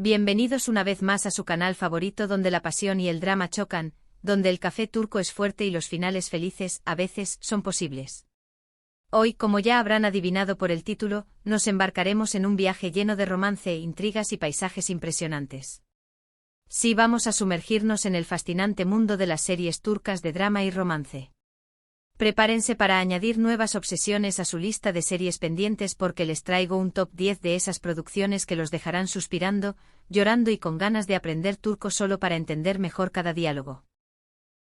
Bienvenidos una vez más a su canal favorito donde la pasión y el drama chocan, donde el café turco es fuerte y los finales felices, a veces, son posibles. Hoy, como ya habrán adivinado por el título, nos embarcaremos en un viaje lleno de romance, intrigas y paisajes impresionantes. Sí, vamos a sumergirnos en el fascinante mundo de las series turcas de drama y romance. Prepárense para añadir nuevas obsesiones a su lista de series pendientes porque les traigo un top 10 de esas producciones que los dejarán suspirando, llorando y con ganas de aprender turco solo para entender mejor cada diálogo.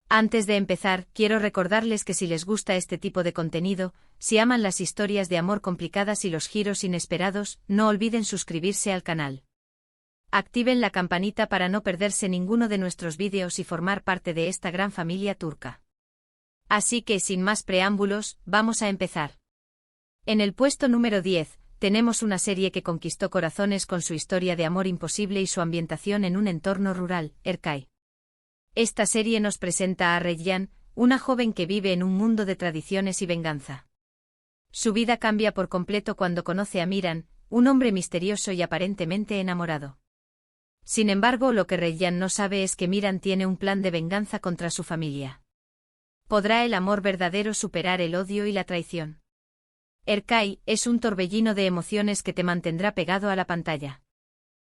Antes de empezar, quiero recordarles que si les gusta este tipo de contenido, si aman las historias de amor complicadas y los giros inesperados, no olviden suscribirse al canal. Activen la campanita para no perderse ninguno de nuestros vídeos y formar parte de esta gran familia turca. Así que sin más preámbulos, vamos a empezar. En el puesto número 10, tenemos una serie que conquistó corazones con su historia de amor imposible y su ambientación en un entorno rural, Erkay. Esta serie nos presenta a Reyyan, una joven que vive en un mundo de tradiciones y venganza. Su vida cambia por completo cuando conoce a Miran, un hombre misterioso y aparentemente enamorado. Sin embargo, lo que Reyyan no sabe es que Miran tiene un plan de venganza contra su familia. ¿Podrá el amor verdadero superar el odio y la traición? Erkay es un torbellino de emociones que te mantendrá pegado a la pantalla.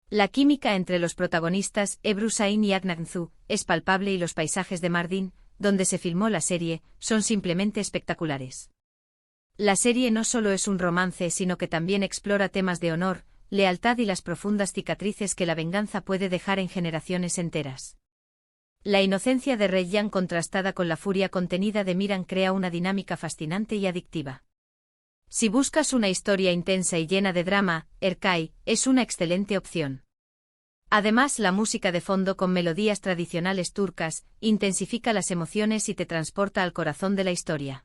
La química entre los protagonistas, Ebru Şahin y Aknagzu, es palpable y los paisajes de Mardin, donde se filmó la serie, son simplemente espectaculares. La serie no solo es un romance sino que también explora temas de honor, lealtad y las profundas cicatrices que la venganza puede dejar en generaciones enteras. La inocencia de Reyyan contrastada con la furia contenida de Miran crea una dinámica fascinante y adictiva. Si buscas una historia intensa y llena de drama, Erkay es una excelente opción. Además, la música de fondo con melodías tradicionales turcas intensifica las emociones y te transporta al corazón de la historia.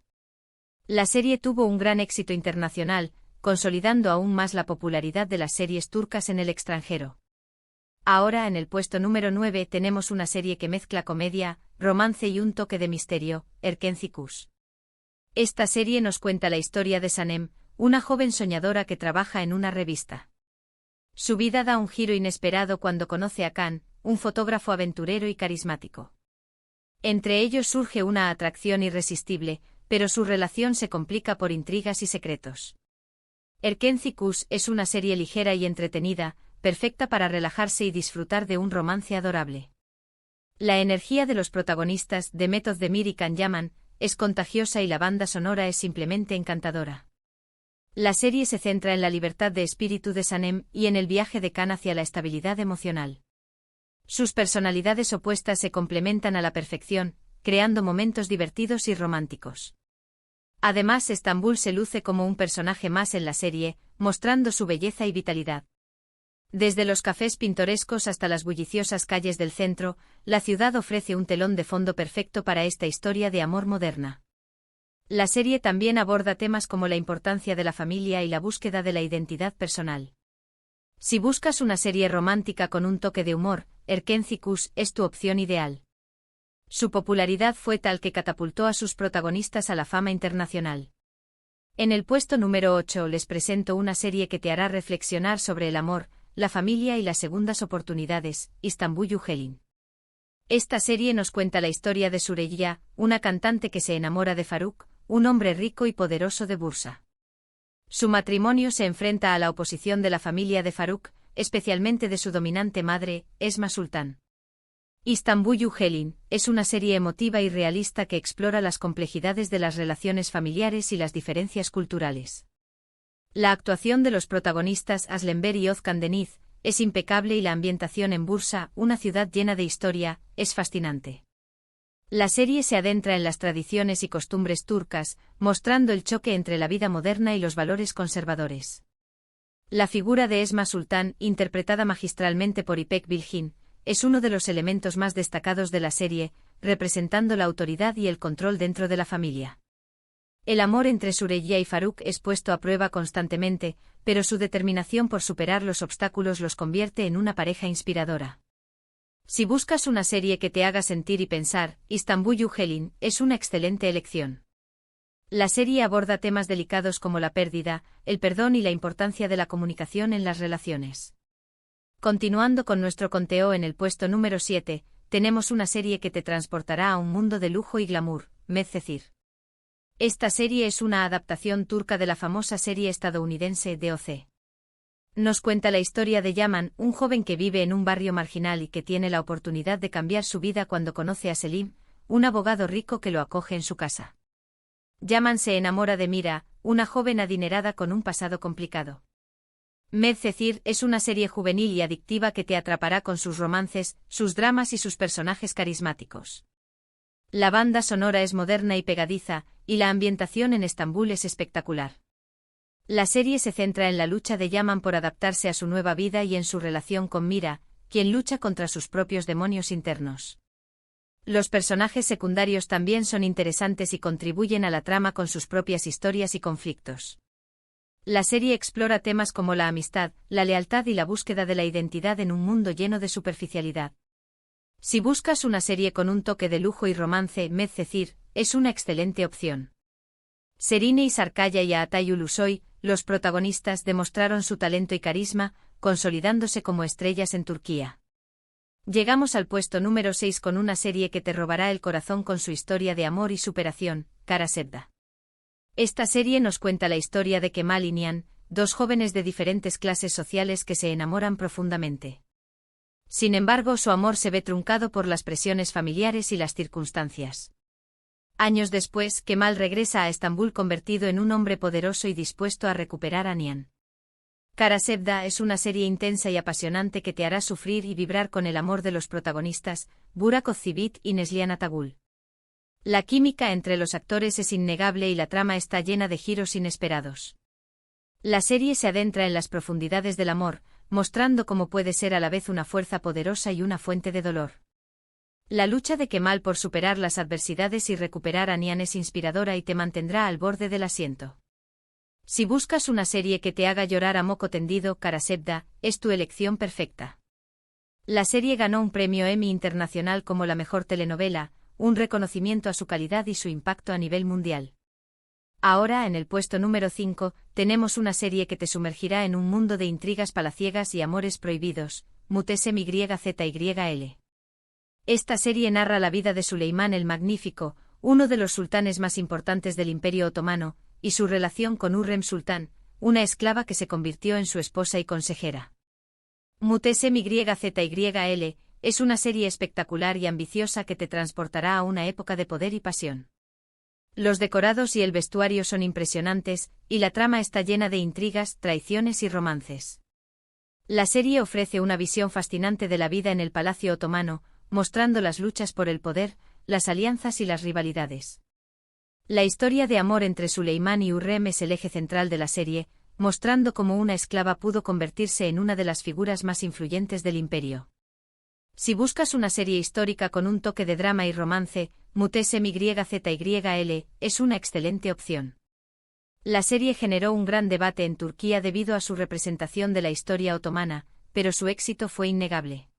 La serie tuvo un gran éxito internacional, consolidando aún más la popularidad de las series turcas en el extranjero. Ahora en el puesto número 9 tenemos una serie que mezcla comedia, romance y un toque de misterio, Erkenci Kuş. Esta serie nos cuenta la historia de Sanem, una joven soñadora que trabaja en una revista. Su vida da un giro inesperado cuando conoce a Kan, un fotógrafo aventurero y carismático. Entre ellos surge una atracción irresistible, pero su relación se complica por intrigas y secretos. Erkenci Kuş es una serie ligera y entretenida, perfecta para relajarse y disfrutar de un romance adorable. La energía de los protagonistas, Demet Özdemir y Can Yaman, es contagiosa y la banda sonora es simplemente encantadora. La serie se centra en la libertad de espíritu de Sanem y en el viaje de Can hacia la estabilidad emocional. Sus personalidades opuestas se complementan a la perfección, creando momentos divertidos y románticos. Además, Estambul se luce como un personaje más en la serie, mostrando su belleza y vitalidad. Desde los cafés pintorescos hasta las bulliciosas calles del centro, la ciudad ofrece un telón de fondo perfecto para esta historia de amor moderna. La serie también aborda temas como la importancia de la familia y la búsqueda de la identidad personal. Si buscas una serie romántica con un toque de humor, Erkenci Kuş es tu opción ideal. Su popularidad fue tal que catapultó a sus protagonistas a la fama internacional. En el puesto número 8 les presento una serie que te hará reflexionar sobre el amor, la familia y las segundas oportunidades, İstanbul Helin. Esta serie nos cuenta la historia de Süreyya, una cantante que se enamora de Faruk, un hombre rico y poderoso de Bursa. Su matrimonio se enfrenta a la oposición de la familia de Faruk, especialmente de su dominante madre, Esma Sultan. İstanbul Helin es una serie emotiva y realista que explora las complejidades de las relaciones familiares y las diferencias culturales. La actuación de los protagonistas Aslenber y Özkan Deniz es impecable y la ambientación en Bursa, una ciudad llena de historia, es fascinante. La serie se adentra en las tradiciones y costumbres turcas, mostrando el choque entre la vida moderna y los valores conservadores. La figura de Esma Sultan, interpretada magistralmente por İpek Bilgin, es uno de los elementos más destacados de la serie, representando la autoridad y el control dentro de la familia. El amor entre Süreyya y Faruk es puesto a prueba constantemente, pero su determinación por superar los obstáculos los convierte en una pareja inspiradora. Si buscas una serie que te haga sentir y pensar, İstanbul Helin es una excelente elección. La serie aborda temas delicados como la pérdida, el perdón y la importancia de la comunicación en las relaciones. Continuando con nuestro conteo, en el puesto número 7, tenemos una serie que te transportará a un mundo de lujo y glamour, Medcezir. Esta serie es una adaptación turca de la famosa serie estadounidense DOC. Nos cuenta la historia de Yaman, un joven que vive en un barrio marginal y que tiene la oportunidad de cambiar su vida cuando conoce a Selim, un abogado rico que lo acoge en su casa. Yaman se enamora de Mira, una joven adinerada con un pasado complicado. Medcezir es una serie juvenil y adictiva que te atrapará con sus romances, sus dramas y sus personajes carismáticos. La banda sonora es moderna y pegadiza, y la ambientación en Estambul es espectacular. La serie se centra en la lucha de Yaman por adaptarse a su nueva vida y en su relación con Mira, quien lucha contra sus propios demonios internos. Los personajes secundarios también son interesantes y contribuyen a la trama con sus propias historias y conflictos. La serie explora temas como la amistad, la lealtad y la búsqueda de la identidad en un mundo lleno de superficialidad. Si buscas una serie con un toque de lujo y romance, Medcezir es una excelente opción. Serine Isarkaya y Atay Ulusoy, los protagonistas, demostraron su talento y carisma, consolidándose como estrellas en Turquía. Llegamos al puesto número 6 con una serie que te robará el corazón con su historia de amor y superación, Kara Sevda. Esta serie nos cuenta la historia de Kemal y Nihan, dos jóvenes de diferentes clases sociales que se enamoran profundamente. Sin embargo, su amor se ve truncado por las presiones familiares y las circunstancias. Años después, Kemal regresa a Estambul convertido en un hombre poderoso y dispuesto a recuperar a Nihan. Kara Sevda es una serie intensa y apasionante que te hará sufrir y vibrar con el amor de los protagonistas, Burak Özçivit y Neslihan Atagul. La química entre los actores es innegable y la trama está llena de giros inesperados. La serie se adentra en las profundidades del amor, mostrando cómo puede ser a la vez una fuerza poderosa y una fuente de dolor. La lucha de Kemal por superar las adversidades y recuperar a Nihan es inspiradora y te mantendrá al borde del asiento. Si buscas una serie que te haga llorar a moco tendido, Kara Sevda es tu elección perfecta. La serie ganó un premio Emmy Internacional como la mejor telenovela, un reconocimiento a su calidad y su impacto a nivel mundial. Ahora, en el puesto número 5, tenemos una serie que te sumergirá en un mundo de intrigas palaciegas y amores prohibidos, Muhteşem Yzyl. Esta serie narra la vida de Suleimán el Magnífico, uno de los sultanes más importantes del Imperio Otomano, y su relación con Hürrem Sultán, una esclava que se convirtió en su esposa y consejera. Muhteşem Yzyl es una serie espectacular y ambiciosa que te transportará a una época de poder y pasión. Los decorados y el vestuario son impresionantes, y la trama está llena de intrigas, traiciones y romances. La serie ofrece una visión fascinante de la vida en el Palacio Otomano, mostrando las luchas por el poder, las alianzas y las rivalidades. La historia de amor entre Suleimán y Hürrem es el eje central de la serie, mostrando cómo una esclava pudo convertirse en una de las figuras más influyentes del imperio. Si buscas una serie histórica con un toque de drama y romance, Muhteşem Yzyl es una excelente opción. La serie generó un gran debate en Turquía debido a su representación de la historia otomana, pero su éxito fue innegable.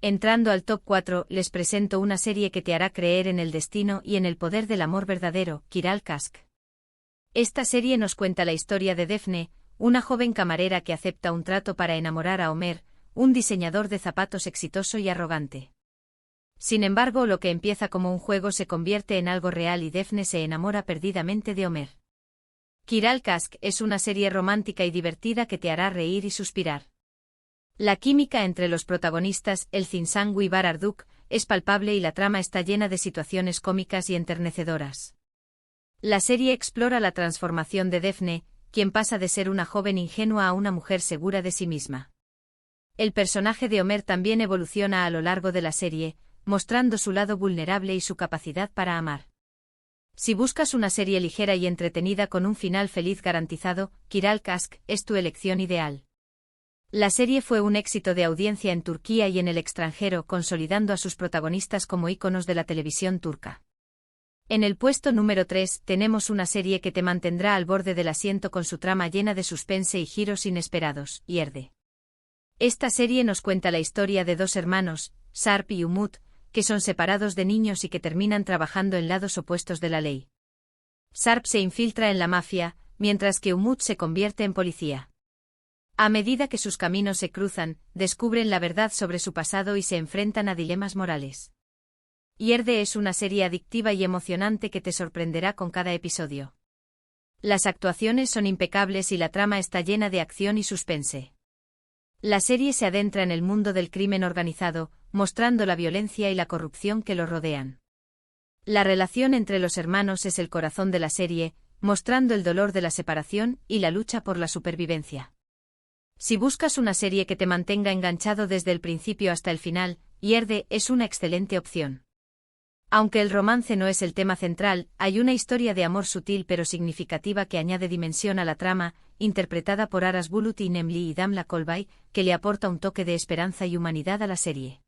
Entrando al top 4, les presento una serie que te hará creer en el destino y en el poder del amor verdadero, Kiral Kask. Esta serie nos cuenta la historia de Defne, una joven camarera que acepta un trato para enamorar a Ömer, un diseñador de zapatos exitoso y arrogante. Sin embargo, lo que empieza como un juego se convierte en algo real y Defne se enamora perdidamente de Ömer. Kiral Kask es una serie romántica y divertida que te hará reír y suspirar. La química entre los protagonistas, Elçin y Arduk, es palpable y la trama está llena de situaciones cómicas y enternecedoras. La serie explora la transformación de Defne, quien pasa de ser una joven ingenua a una mujer segura de sí misma. El personaje de Ömer también evoluciona a lo largo de la serie, mostrando su lado vulnerable y su capacidad para amar. Si buscas una serie ligera y entretenida con un final feliz garantizado, Kiral Kask es tu elección ideal. La serie fue un éxito de audiencia en Turquía y en el extranjero, consolidando a sus protagonistas como íconos de la televisión turca. En el puesto número 3 tenemos una serie que te mantendrá al borde del asiento con su trama llena de suspense y giros inesperados, Yerde. Esta serie nos cuenta la historia de dos hermanos, Sarp y Umut, que son separados de niños y que terminan trabajando en lados opuestos de la ley. Sarp se infiltra en la mafia, mientras que Umut se convierte en policía. A medida que sus caminos se cruzan, descubren la verdad sobre su pasado y se enfrentan a dilemas morales. Yerde es una serie adictiva y emocionante que te sorprenderá con cada episodio. Las actuaciones son impecables y la trama está llena de acción y suspense. La serie se adentra en el mundo del crimen organizado, mostrando la violencia y la corrupción que lo rodean. La relación entre los hermanos es el corazón de la serie, mostrando el dolor de la separación y la lucha por la supervivencia. Si buscas una serie que te mantenga enganchado desde el principio hasta el final, Yerde es una excelente opción. Aunque el romance no es el tema central, hay una historia de amor sutil pero significativa que añade dimensión a la trama, interpretada por Aras Bulut y Nemli y Damla Kolbay, que le aporta un toque de esperanza y humanidad a la serie.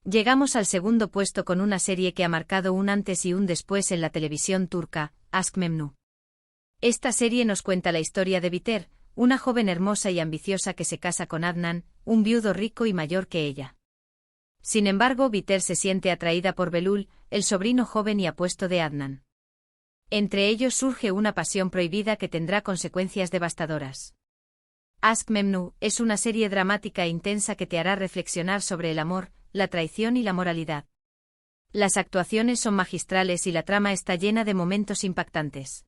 Llegamos al segundo puesto con una serie que ha marcado un antes y un después en la televisión turca, Aşk Memnu. Esta serie nos cuenta la historia de Biter, una joven hermosa y ambiciosa que se casa con Adnan, un viudo rico y mayor que ella. Sin embargo, Biter se siente atraída por Belul, el sobrino joven y apuesto de Adnan. Entre ellos surge una pasión prohibida que tendrá consecuencias devastadoras. Aşk Memnu es una serie dramática e intensa que te hará reflexionar sobre el amor, la traición y la moralidad. Las actuaciones son magistrales y la trama está llena de momentos impactantes.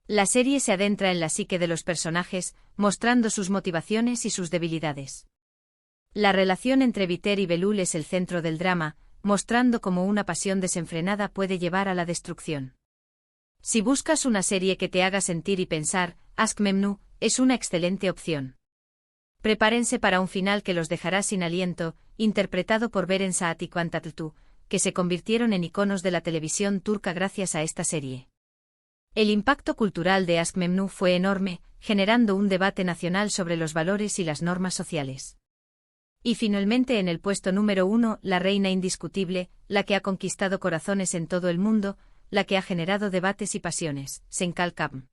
La serie se adentra en la psique de los personajes, mostrando sus motivaciones y sus debilidades. La relación entre Biter y Belul es el centro del drama, mostrando cómo una pasión desenfrenada puede llevar a la destrucción. Si buscas una serie que te haga sentir y pensar, Aşk Memnu es una excelente opción. Prepárense para un final que los dejará sin aliento, interpretado por Beren Saat y Kaan Tatlıtuğ, que se convirtieron en iconos de la televisión turca gracias a esta serie. El impacto cultural de Aşk Memnu fue enorme, generando un debate nacional sobre los valores y las normas sociales. Y finalmente en el puesto número 1, la reina indiscutible, la que ha conquistado corazones en todo el mundo, la que ha generado debates y pasiones, Senkal Kapm.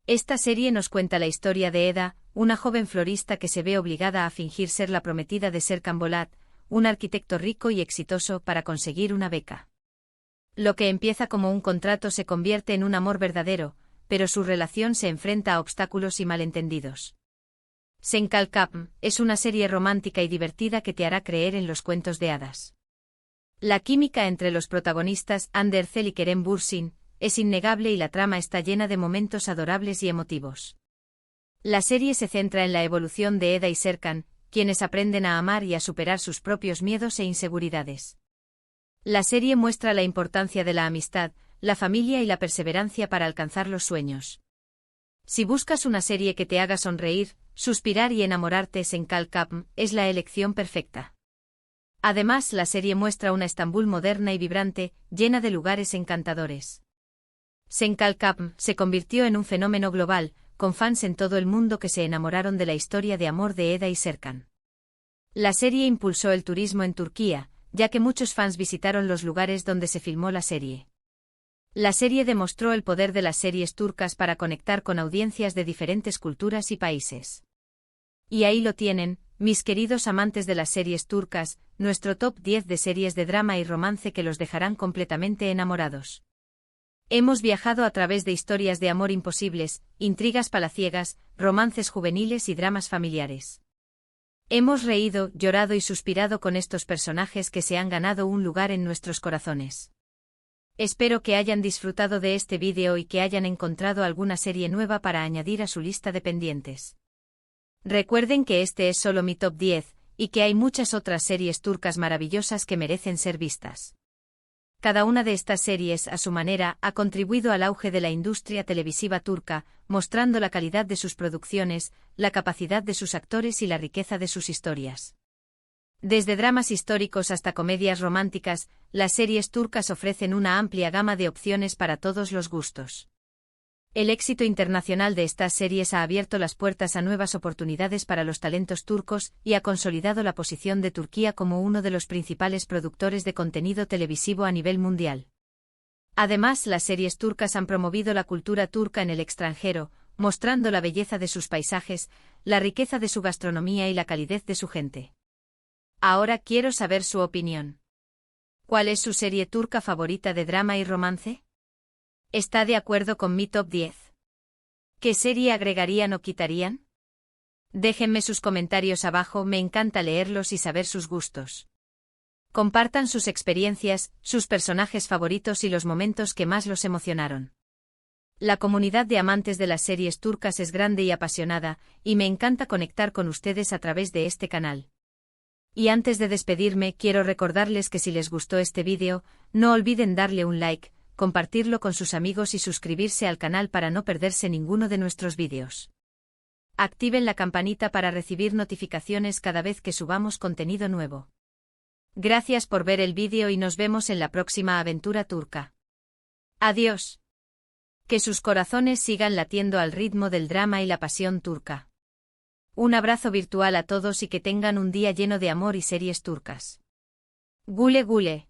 Esta serie nos cuenta la historia de Eda, una joven florista que se ve obligada a fingir ser la prometida de Serkan Bolat, un arquitecto rico y exitoso para conseguir una beca. Lo que empieza como un contrato se convierte en un amor verdadero, pero su relación se enfrenta a obstáculos y malentendidos. Senkal Kapm es una serie romántica y divertida que te hará creer en los cuentos de hadas. La química entre los protagonistas, Hande Erçel y Kerem Bürsin, es innegable y la trama está llena de momentos adorables y emotivos. La serie se centra en la evolución de Eda y Serkan, quienes aprenden a amar y a superar sus propios miedos e inseguridades. La serie muestra la importancia de la amistad, la familia y la perseverancia para alcanzar los sueños. Si buscas una serie que te haga sonreír, suspirar y enamorarte, Senkal Kapm es la elección perfecta. Además, la serie muestra una Estambul moderna y vibrante, llena de lugares encantadores. Senkal Kapm se convirtió en un fenómeno global, con fans en todo el mundo que se enamoraron de la historia de amor de Eda y Serkan. La serie impulsó el turismo en Turquía, ya que muchos fans visitaron los lugares donde se filmó la serie. La serie demostró el poder de las series turcas para conectar con audiencias de diferentes culturas y países. Y ahí lo tienen, mis queridos amantes de las series turcas, nuestro top 10 de series de drama y romance que los dejarán completamente enamorados. Hemos viajado a través de historias de amor imposibles, intrigas palaciegas, romances juveniles y dramas familiares. Hemos reído, llorado y suspirado con estos personajes que se han ganado un lugar en nuestros corazones. Espero que hayan disfrutado de este vídeo y que hayan encontrado alguna serie nueva para añadir a su lista de pendientes. Recuerden que este es solo mi top 10, y que hay muchas otras series turcas maravillosas que merecen ser vistas. Cada una de estas series, a su manera, ha contribuido al auge de la industria televisiva turca, mostrando la calidad de sus producciones, la capacidad de sus actores y la riqueza de sus historias. Desde dramas históricos hasta comedias románticas, las series turcas ofrecen una amplia gama de opciones para todos los gustos. El éxito internacional de estas series ha abierto las puertas a nuevas oportunidades para los talentos turcos y ha consolidado la posición de Turquía como uno de los principales productores de contenido televisivo a nivel mundial. Además, las series turcas han promovido la cultura turca en el extranjero, mostrando la belleza de sus paisajes, la riqueza de su gastronomía y la calidez de su gente. Ahora quiero saber su opinión. ¿Cuál es su serie turca favorita de drama y romance? ¿Está de acuerdo con mi top 10? ¿Qué serie agregarían o quitarían? Déjenme sus comentarios abajo, me encanta leerlos y saber sus gustos. Compartan sus experiencias, sus personajes favoritos y los momentos que más los emocionaron. La comunidad de amantes de las series turcas es grande y apasionada, y me encanta conectar con ustedes a través de este canal. Y antes de despedirme, quiero recordarles que si les gustó este vídeo, no olviden darle un like, compartirlo con sus amigos y suscribirse al canal para no perderse ninguno de nuestros vídeos. Activen la campanita para recibir notificaciones cada vez que subamos contenido nuevo. Gracias por ver el vídeo y nos vemos en la próxima aventura turca. Adiós. Que sus corazones sigan latiendo al ritmo del drama y la pasión turca. Un abrazo virtual a todos y que tengan un día lleno de amor y series turcas. Gule gule.